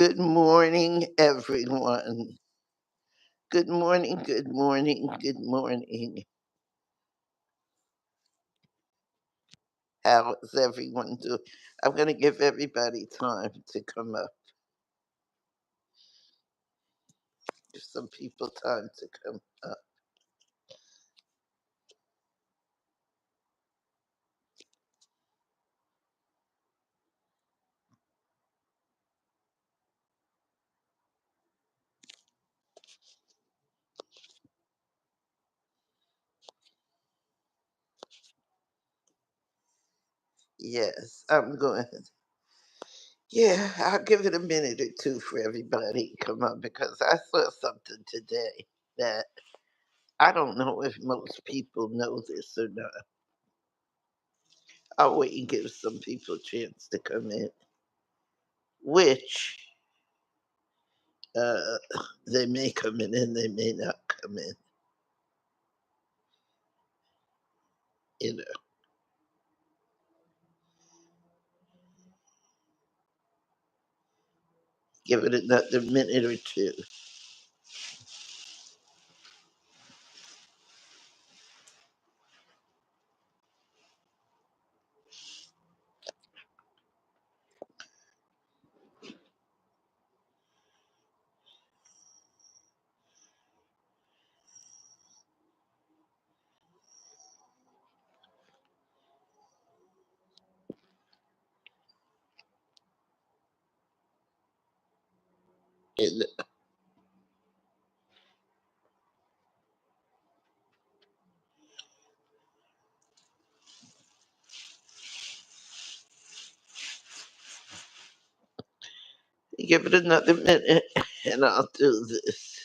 Good morning, everyone. Good morning, good morning, good morning. How is everyone doing? I'm going to give everybody time to come up. Give some people time to come up. Yes, I'm going. Yeah, I'll give it a minute or two for everybody to come up because I saw something today that I don't know if most people know this or not. I'll wait and give some people a chance to come in, which uh, they may come in, they may not come in. You know, give it another minute or two. And give it another minute, and I'll do this.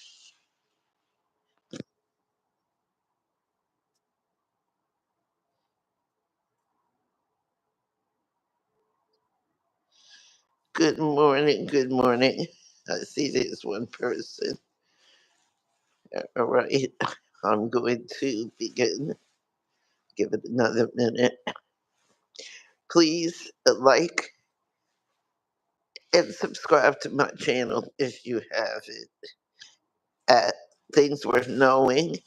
Good morning, good morning. I see there's one person. All right, I'm going to begin. Give it another minute. Please like and subscribe to my channel if you have it at Things Worth Knowing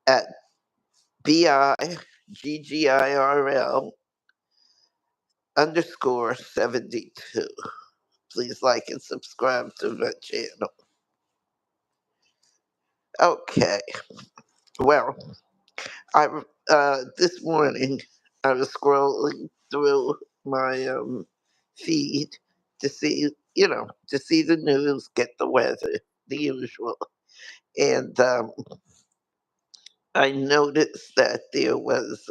at BIGGIRL_72. Please like and subscribe to my channel. Okay. Well, I this morning I was scrolling through my feed to see, to see the news, get the weather, the usual, and I noticed that there was.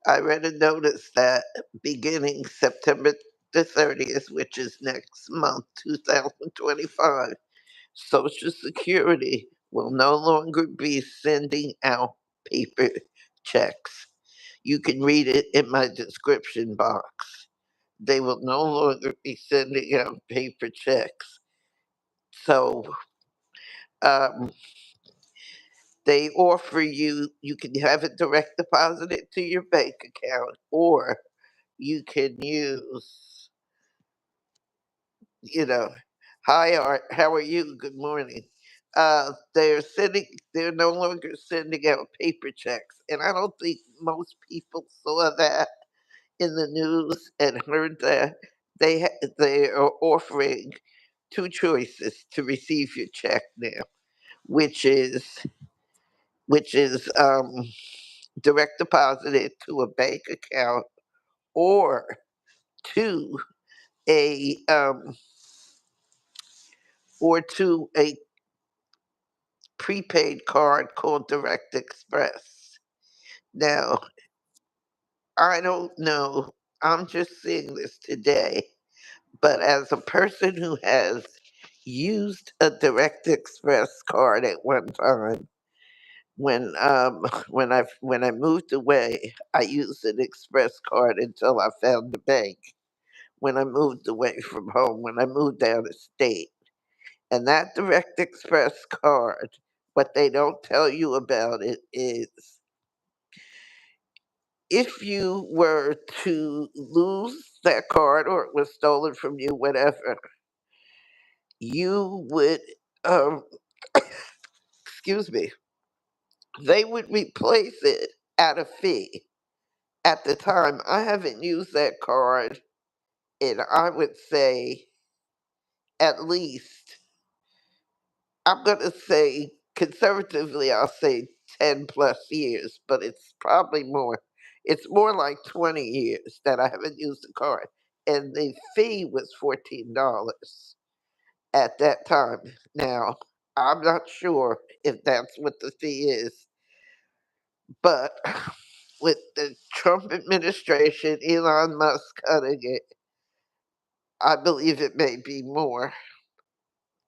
I read a notice that beginning September the 30th, which is next month, 2025, Social Security will no longer be sending out paper checks. You can read it in my description box. They will no longer be sending out paper checks. So um, they offer you, you can have it direct deposited to your bank account, or you can use, you know, hi Art, how are you? Good morning. They're no longer sending out paper checks. And I don't think most people saw that in the news and heard that they are offering two choices to receive your check now, which is direct deposited to a bank account, or to a a prepaid card called Direct Express. Now, I don't know. I'm just seeing this today, but as a person who has used a Direct Express card at one time, when I moved away, I used an Express card until I found the bank. When I moved away from home, when I moved out of state, and that Direct Express card, what they don't tell you about it is if you were to lose that card or it was stolen from you, whatever, you would, um, excuse me, they would replace it at a fee. At the time, I haven't used that card, and I would say at least, I'm going to say conservatively, I'll say 10 plus years, but it's probably more. It's more like 20 years that I haven't used the card. And the fee was $14 at that time. Now, I'm not sure if that's what the fee is, but with the Trump administration, Elon Musk cutting it, I believe it may be more.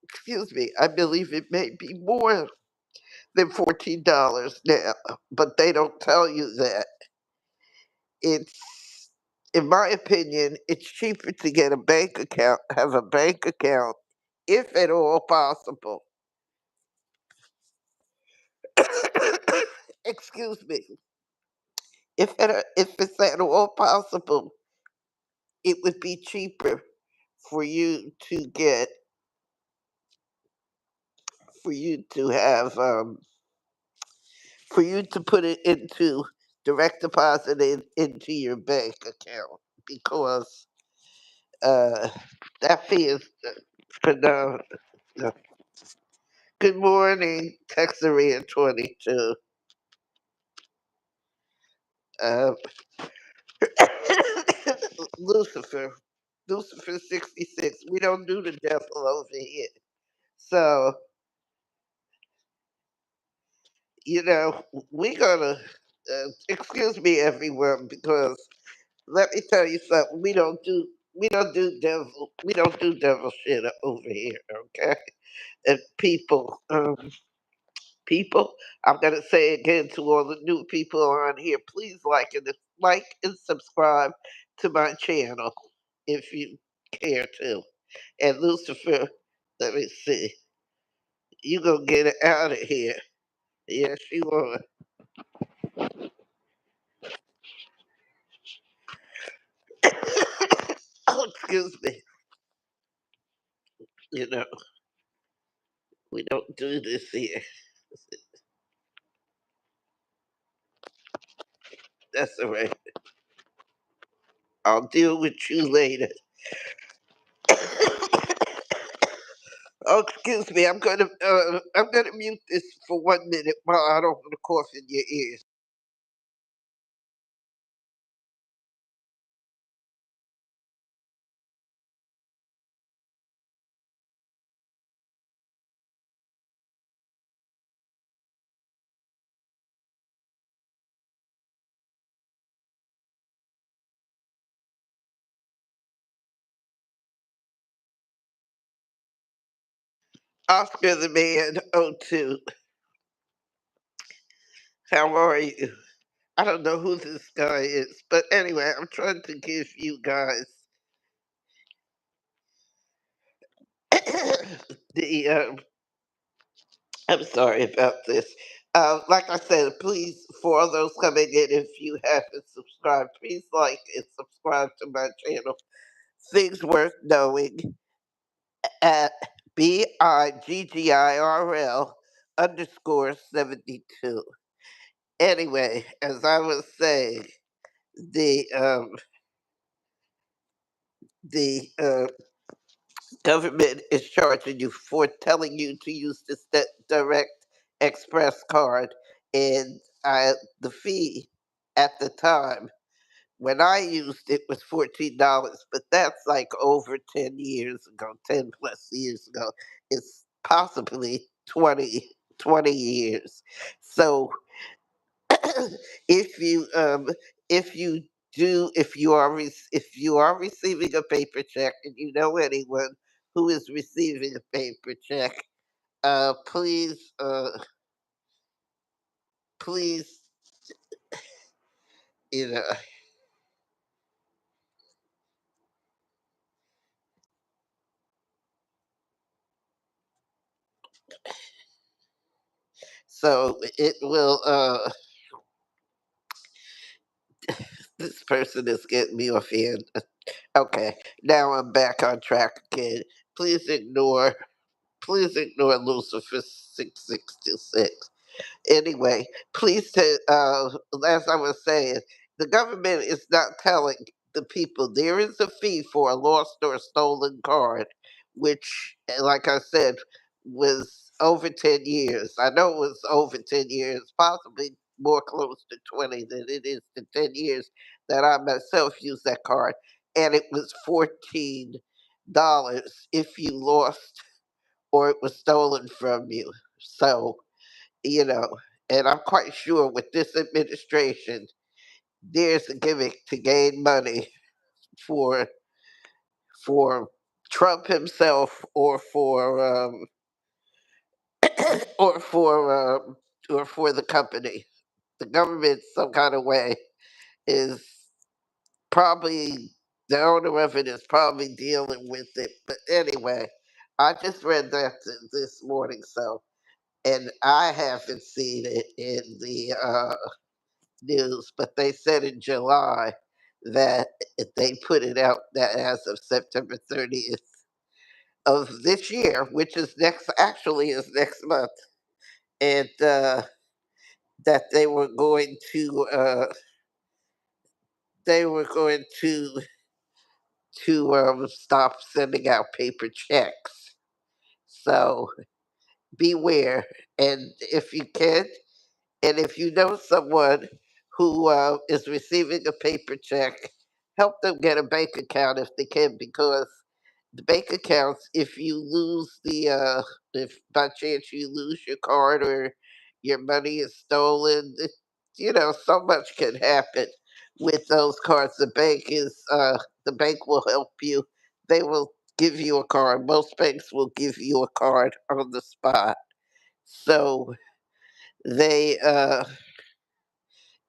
Excuse me, I believe it may be more than $14 now, but they don't tell you that. It's, in my opinion, it's cheaper to get a bank account, have a bank account, if at all possible. Excuse me. If it's at all possible, it would be cheaper for you to get, for you to have, for you to put it into direct deposit into your bank account because uh, that fee is phenomenal. Good morning, Texaria 22. Uh, Lucifer, Lucifer 66. We don't do the devil over here. So, you know, we gonna, excuse me, everyone, because let me tell you something. We don't do devil shit over here, okay? And people, I'm gonna say again to all the new people on here, please like and subscribe to my channel if you care to. And Lucifer, let me see, you gonna get it out of here. Yes, you are. Oh, excuse me. You know, we don't do this here. That's all right. I'll deal with you later. Oh, excuse me. I'm gonna mute this for 1 minute while I don't want to cough in your ears. Oscar the Man '02. How are you? I don't know who this guy is, but anyway, I'm trying to give you guys the. I'm sorry about this. Like I said, please, for all those coming in, if you haven't subscribed, please like and subscribe to my channel. Things worth knowing at BIGGIRL_72. Anyway, as I was saying, the um, the government is charging you for telling you to use this direct express card, and the fee at the time when I used it was $14, but that's like over 10 years ago, 10 plus years ago. It's possibly 20 years. So if you if you if you are receiving a paper check and you know anyone who is receiving a paper check, please please, you know, so it will This person is getting me off hand. Okay, now I'm back on track again. Please ignore, please ignore Lucifer 666. Anyway, please, as I was saying, the government is not telling the people there is a fee for a lost or stolen card, which, like I said, was over 10 years. I know it was over 10 years, possibly more close to 20 than it is to 10 years that I myself used that card. And it was $14 if you lost or it was stolen from you. So, you know, and I'm quite sure with this administration, there's a gimmick to gain money for for Trump himself, or for or for the company. The government, some kind of way, is probably the owner of it is probably dealing with it. But anyway, I just read that this morning, so and I haven't seen it in the news, but they said in July that they put it out that as of September 30th of this year, which is actually is next month, and that they were going to stop sending out paper checks. So beware, and if you can, and if you know someone who is receiving a paper check, help them get a bank account if they can, because the bank accounts, if you lose if by chance you lose your card or your money is stolen, so much can happen with those cards. The bank will help you. They will give you a card. Most banks will give you a card on the spot. So they,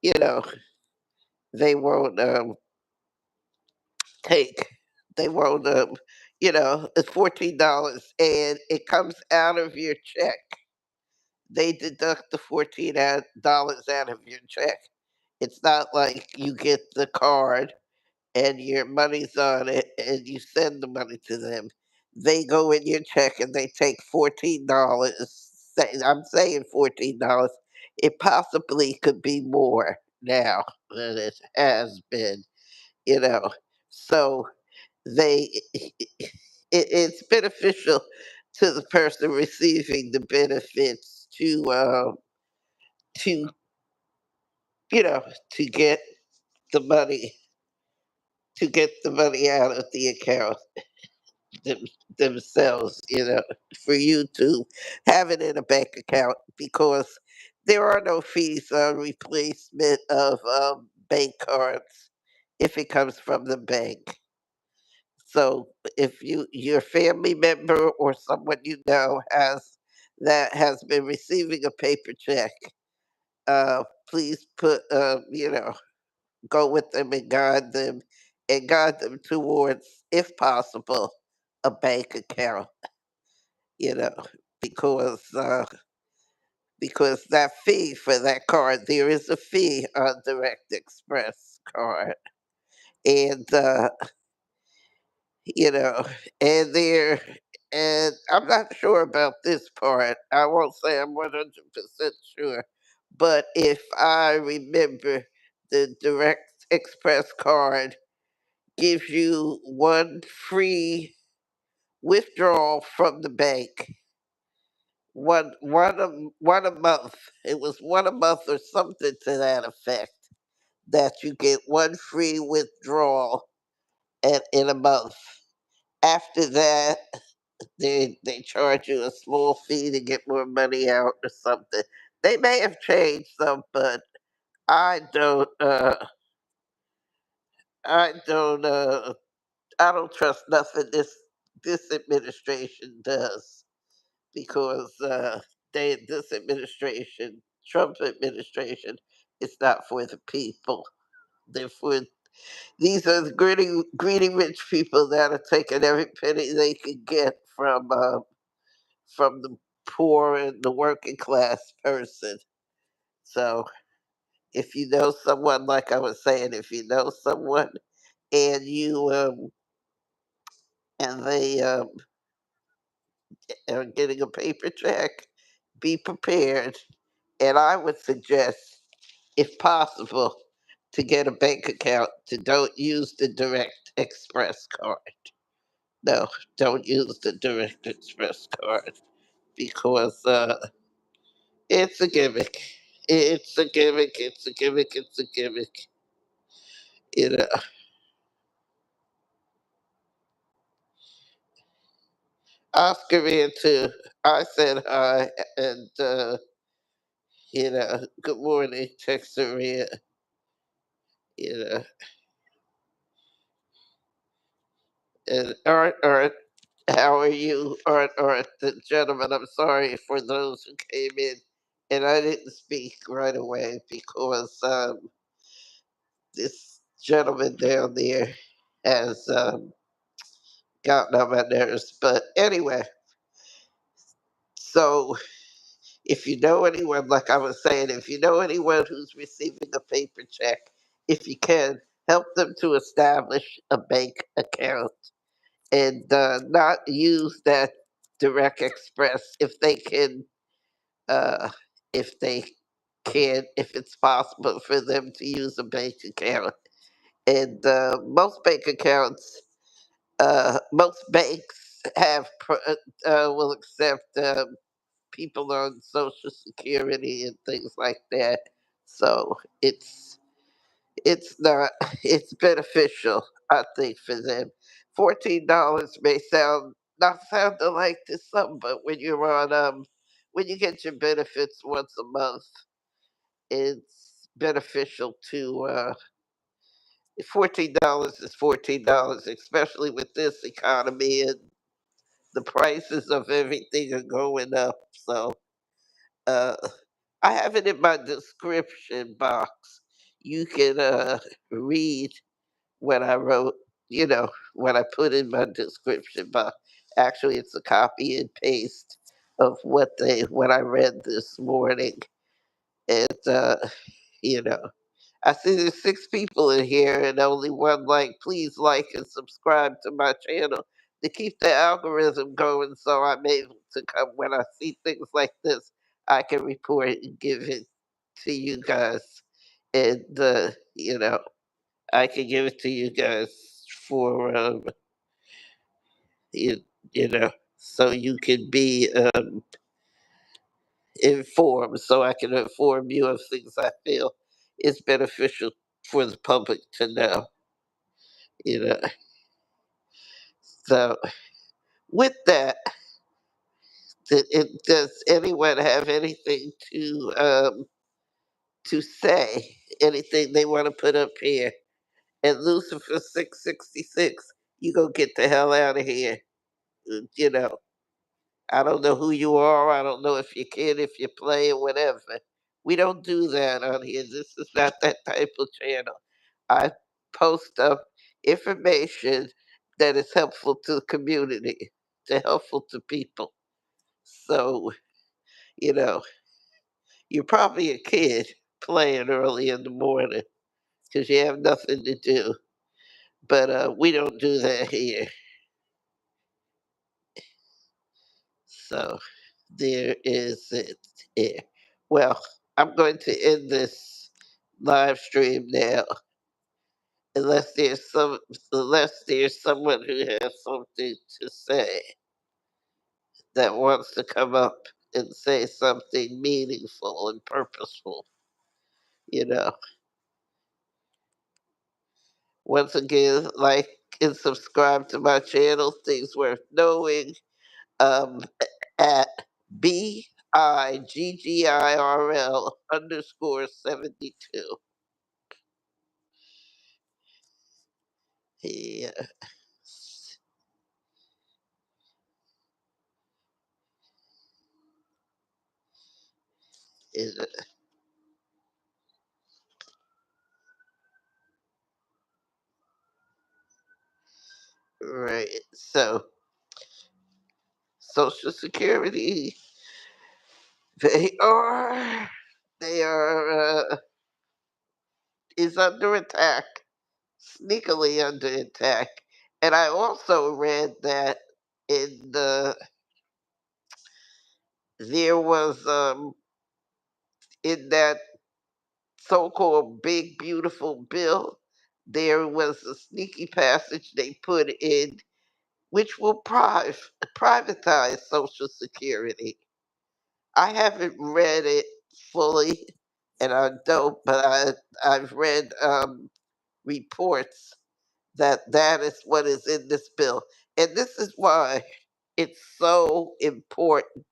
you know, they won't take. They won't. It's $14 and it comes out of your check. They deduct the $14 out of your check. It's not like you get the card and your money's on it and you send the money to them. They go in your check and they take $14. I'm saying $14. It possibly could be more now than it has been, you know. So it's beneficial to the person receiving the benefits to to get the money out of the account them, themselves, for you to have it in a bank account, because there are no fees on replacement of bank cards if it comes from the bank. So if your family member or someone you know has been receiving a paper check, please go with them and guide them towards, if possible, a bank account, you know, because that fee for that card, there is a fee on Direct Express card, and you know, and there, and I'm not sure about this part. I won't say I'm 100% sure, but if I remember, the Direct Express card gives you one free withdrawal from the bank, one a month. It was one a month or something to that effect. That you get one free withdrawal in a month. After that, they charge you a small fee to get more money out or something. They may have changed some, but I don't. I don't. I don't trust nothing this administration does, because this administration, Trump administration, is not for the people. They're for These are the greedy rich people that are taking every penny they can get from the poor and the working class person. So if you know someone, like I was saying, if you know someone and you and they are getting a paper check, be prepared. And I would suggest, if possible, to get a bank account. To don't use the direct express card. No, don't use the direct express card because it's a gimmick. It's a gimmick. It's a gimmick. It's a gimmick. You know, Oscar in too. I said hi and good morning, Texaria. You know, and Art, how are you, Art, the gentleman? I'm sorry for those who came in, and I didn't speak right away because this gentleman down there has gotten on my nerves. But anyway, so if you know anyone, like I was saying, if you know anyone who's receiving a paper check, if you can, help them to establish a bank account and not use that direct express if they can, uh, if they can, if it's possible for them to use a bank account. And most bank accounts, most banks will accept people on Social Security and things like that. So it's not it's beneficial, I think, for them. $14 may sound not sounding like to some, but when you get your benefits once a month, it's beneficial to $14 is $14, especially with this economy and the prices of everything are going up. So uh, I have it in my description box. You can read what I wrote, what I put in my description box. Actually, it's a copy and paste of what I read this morning. And you know, I see there's six people in here and only one like. Please like and subscribe to my channel to keep the algorithm going so I'm able to come when I see things like this. I can report and give it to you guys. And, I can give it to you guys for, you, so you can be informed, so I can inform you of things I feel is beneficial for the public to know. You know, so with that, does anyone have anything to say? Anything they want to put up here? And Lucifer 666, you go get the hell out of here. You know, I don't know who you are. I don't know if you can, if you play or whatever. We don't do that on here. This is not that type of channel. I post up information that is helpful to the community, to helpful to people. So, you know, you're probably a kid playing early in the morning because you have nothing to do. But we don't do that here. So there is it. Here. Well, I'm going to end this live stream now, unless there's someone who has something to say that wants to come up and say something meaningful and purposeful. You know, once again, like and subscribe to my channel, Things Worth Knowing, um, at BIGGIRL_72. Yeah. Is it- Right. So, Social Security, they are, they are, is under attack, sneakily under attack. And I also read that in there was in that so-called big beautiful bill, there was a sneaky passage they put in which will privatize Social Security. I haven't read it fully, and I don't, but I've read reports that that is what is in this bill, and this is why it's so important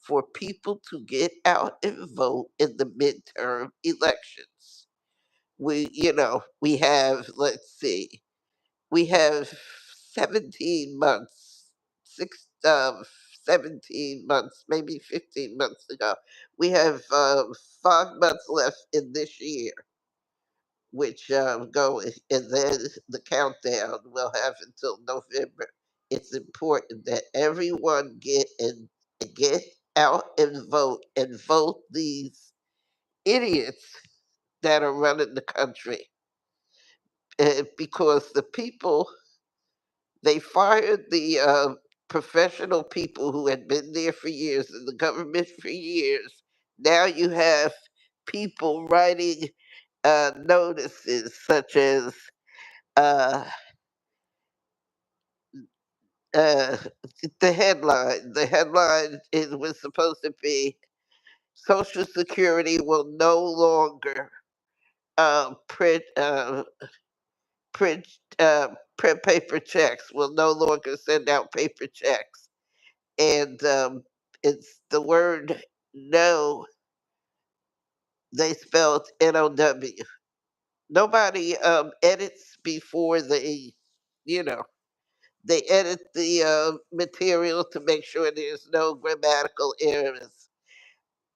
for people to get out and vote in the midterm elections. We have, let's see, we have 17 months, 17 months, maybe 15 months ago. We have 5 months left in this year, which going, and then the countdown we'll have until November. It's important that everyone get out and vote these idiots that are running the country. Because the people, they fired the professional people who had been there for years in the government for years. Now you have people writing notices such as uh, uh, the headline. The headline was supposed to be Social Security will no longer uh, print uh, print print paper checks. Will no longer send out paper checks, and it's the word no. They spelled NOW. Nobody edits before you know, they edit the material to make sure there's no grammatical errors.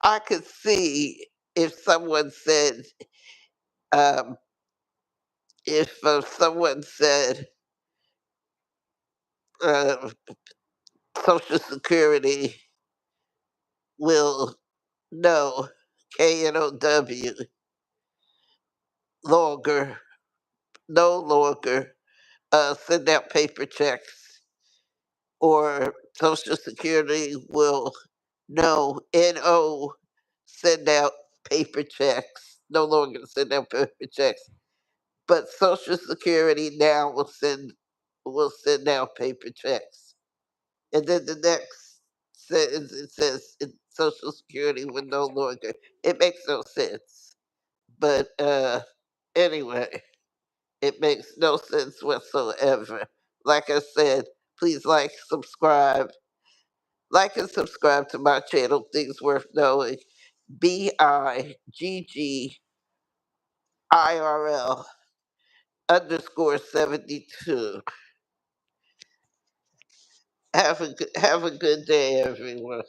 I could see if someone said, um, if someone said uh, Social Security will no KNOW longer, no longer send out paper checks, or Social Security will no send out paper checks, no longer send out paper checks. But Social Security now will send out paper checks. And then the next sentence it says Social Security will no longer. It makes no sense. But anyway, it makes no sense whatsoever. Like I said, please like and subscribe to my channel, Things Worth Knowing. BIGGIRL_72. Have a good day, everyone.